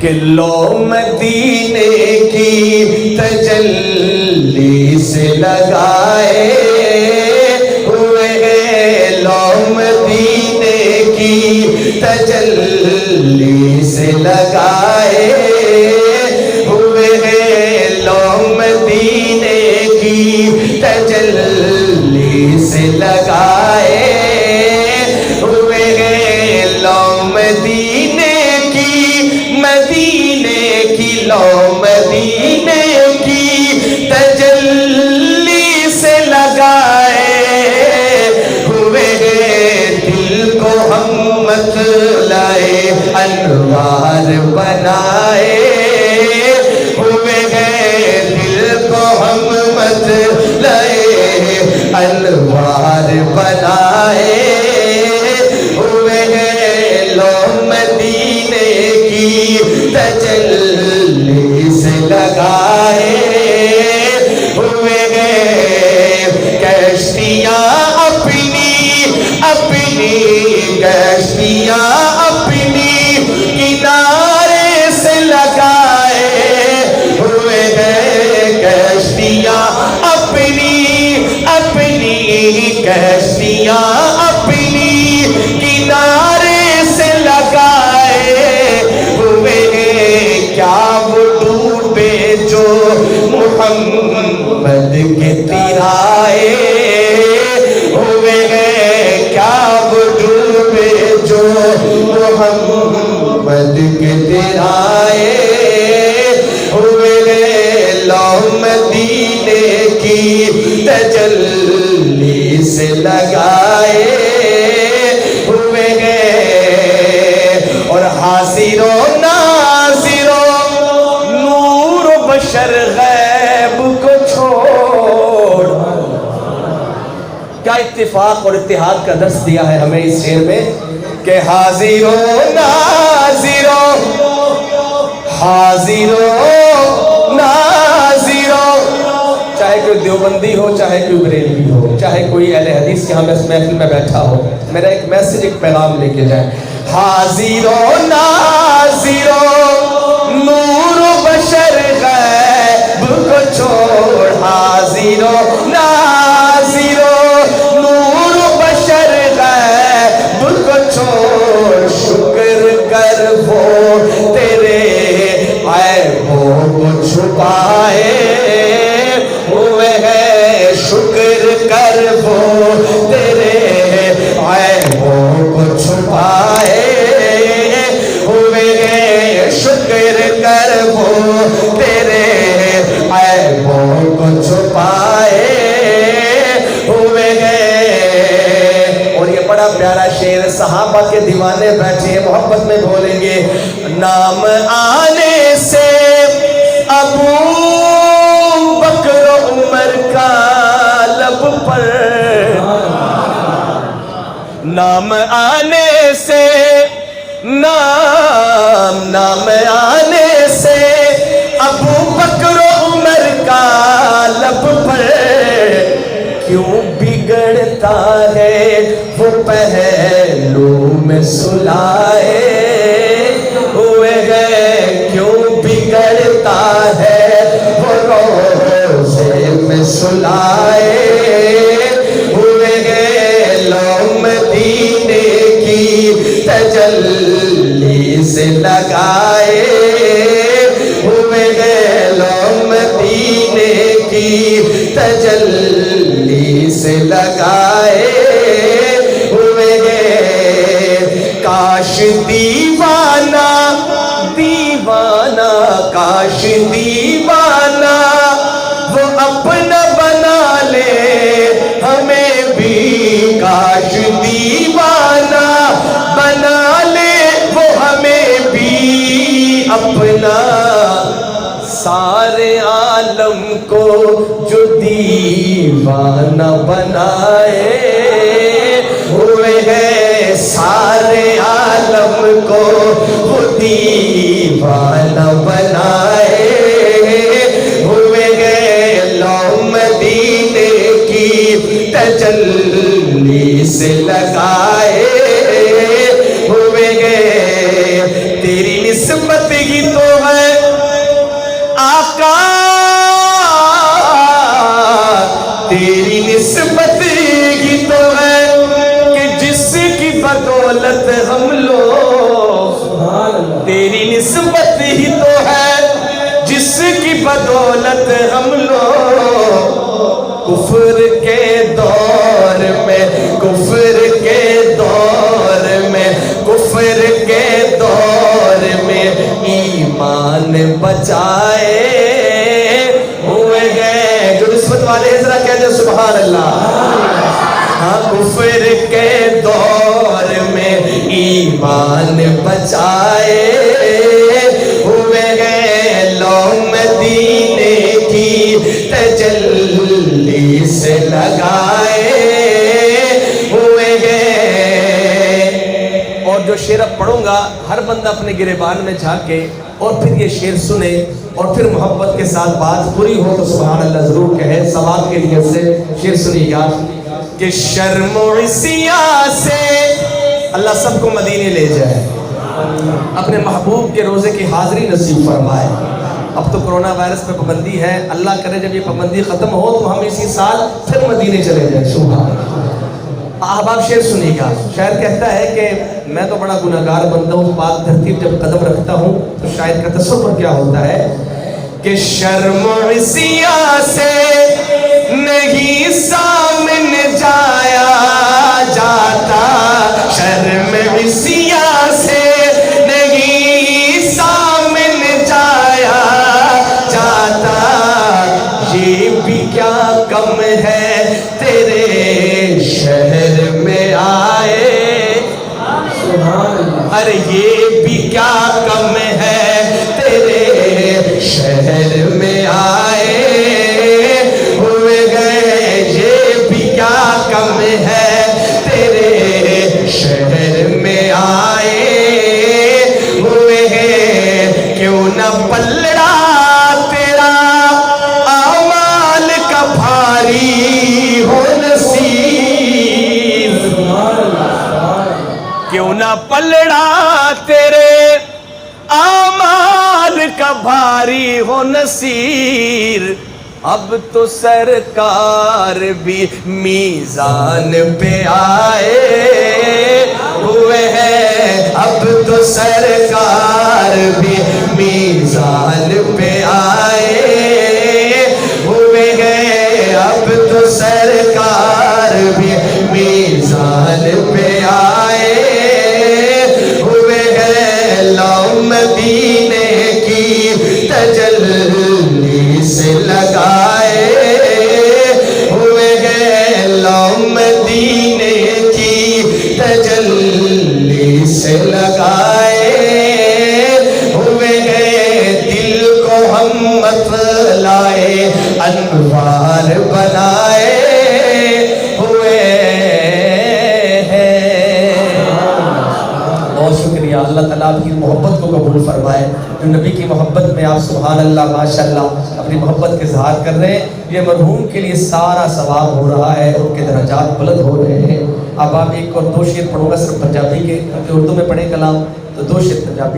کہ لو مدینے کی تجلی سے لگائے ہوئے ہیں، لو مدینے کی تجلی سے لگائے ہوئے ہیں، لو مدینے کی تجلی سے لگائے ہوئے ہیں، لو مدینے کی لو مدینے کی تجلی سے لگائے ہوئے ہیں، دل کو ہم مت لائے انوار بنائے ہوئے ہیں، دل کو ہم مت لائے انوار بنائے ہوئے ہیں، لو مدینے کی تجلی سے لگائے ہوئے ہیں، کشتیاں اپنی کشتیاں اپنی کنارے سے لگائے ہوئے ہیں، کشتیاں اپنی کشتیاں اپنی کنارے سے لگائے ہوئے ہیں، کیا وہ ڈوبے جو محمد کے تیرائے ہوئے ہیں، کیا وہ ڈوبے جو محمد کے تیرائے ہوئے ہیں، لو مدینے کی تجلی سے لگائے ہوئے ہیں، اور حاضر و ناظر و نور و بشر غیب کو چھوڑ. کیا اتفاق اور اتحاد کا درس دیا ہے ہمیں اس شعر میں کہ حاضر و ناظر چاہے کوئی دیوبندی ہو، چاہے کوئی بریلوی ہو، چاہے کوئی اہل حدیث کے ہم اس محفل میں بیٹھا ہو، میرا ایک میسج ایک پیغام لے کے جائیں، حاضر و ناظر نور و بشر غیب کو چھوڑ، حاضر و ناظر نور و بشر غیب کو چھوڑ، شکر کر وہ تیرے عیبوں کو چھپائے ہوئے ہیں، شکر کر وہ تیرے عیبوں کو چھپائے ہوئے ہیں، شکر کر وہ تیرے عیبوں کو چھپائے ہوئے ہیں. اور یہ بڑا پیارا شعر، صحابہ کے دیوانے بیٹھے ہیں محبت میں بولیں گے، نام آنے سے ابو بکر عمر کا لب پر، نام آنے سے نام آنے سے ابو بکر عمر کا لب پر، کیوں بگڑتا ہے وہ پہلو میں سلائے ہوئے ہیں، کیوں بگڑتا ہے وہ روزے میں سلائے ہوئے ہیں، لو مدینے کی تجلی سے لگائے ہوئے ہیں، لو مدینے کی تجلی سے لگائے ہوئے ہیں، کاش دیوانہ کاش دیوانہ وہ اپنا بنا لے ہمیں بھی، کاش دیوانہ بنا لے وہ ہمیں بھی اپنا، سارے عالم کو جو دیوانہ بنائے ہوئے ہیں، سارے عالم کو وہ دیوانہ بنائے ہوئے ہیں، لو مدینے کی تجلی سے لگائے ہوئے ہیں، تیری निस्बत ही तो है आका, तेरी निस्बत ही तो है कि जिसकी बदौलत हम लोग, तेरी निस्बत ही तो है जिसकी बदौलत हम लोग कुफ्र के दौर में, कुफ्र के दौर में, कुफ्र के दौर में ईमान बचाए हुए हैं। जो निस्बत वाले हैं जरा कह दे सुभान अल्लाह। हाँ, कुफ्र के दौर में ईमान बचाए हुए हैं, लो मदीने की तजल्ली से लगाए हुए हैं। और जो शेर अब पढ़ूंगा हर बंदा अपने गिरेबान में झांके और फिर ये शेर सुने और फिर मोहब्बत के साथ बात पूरी हो तो सुभान अल्लाह जरूर कहे, सवाब के लिए से शेर सुनिएगा कि शर्मोसिया से अल्लाह सबको मदीने ले जाए, अपने महबूब के रोज़े की हाज़िरी नसीब फरमाए। अब तो कोरोना वायरस पे पाबंदी है, अल्लाह करे जब ये पाबंदी ख़त्म हो तो हम इसी साल फिर मदीने चले जाए। सुभान। आप शेर सुनिएगा। शायर कहता है कि मैं तो बड़ा गुनहगार बंदा हूँ, पाक धरती पर जब कदम रखता हूँ तो शायद का तसव्वुर क्या होता है कि शर्मोसिया से नहीं सामने जाया जाता, शर्मोसिया से नहीं सामने जाया जाता, ये भी क्या कम है तेरे शहर में आए, अरे ये भी क्या कम है तेरे शहर में आए हुए गए, ये भी क्या कम है तेरे शहर में आए हुए हैं। क्यों न पलड़ा तेरा आमाल का भारी हो नसीब, क्यों न पलड़ा तेरे आमाल का भारी हो नसीर, अब तो सरकार भी मीज़ान पे आए हुए हैं, अब तो सरकार भी मीज़ान पे आए हुए हैं, अब तो सरकार भी मीज़ान पे आए हुए हैं, लो मदीने की तजल्ली से लगाए हुए हैं, लो मदीने की तजल्ली से लगाए हुए हैं, दिल को हम मतलाए अनवार बनाए हुए हैं। बहुत शुक्रिया, अल्लाह ताला आपकी मोहब्बत को कबूल फरमाए। जो नबी की मोहब्बत में आप सुभान अल्लाह माशाअल्लाह अपनी मोहब्बत के इज़हार कर रहे हैं, ये मरहूम के लिए सारा सवाब हो रहा है, उनके दर्जात बुलंद हो रहे हैं। अब आप एक और दो शेर पढ़ूंगा सिर्फ पंजाबी के, क्योंकि उर्दू में पढ़े कलाम तो दो शेर पंजाबी।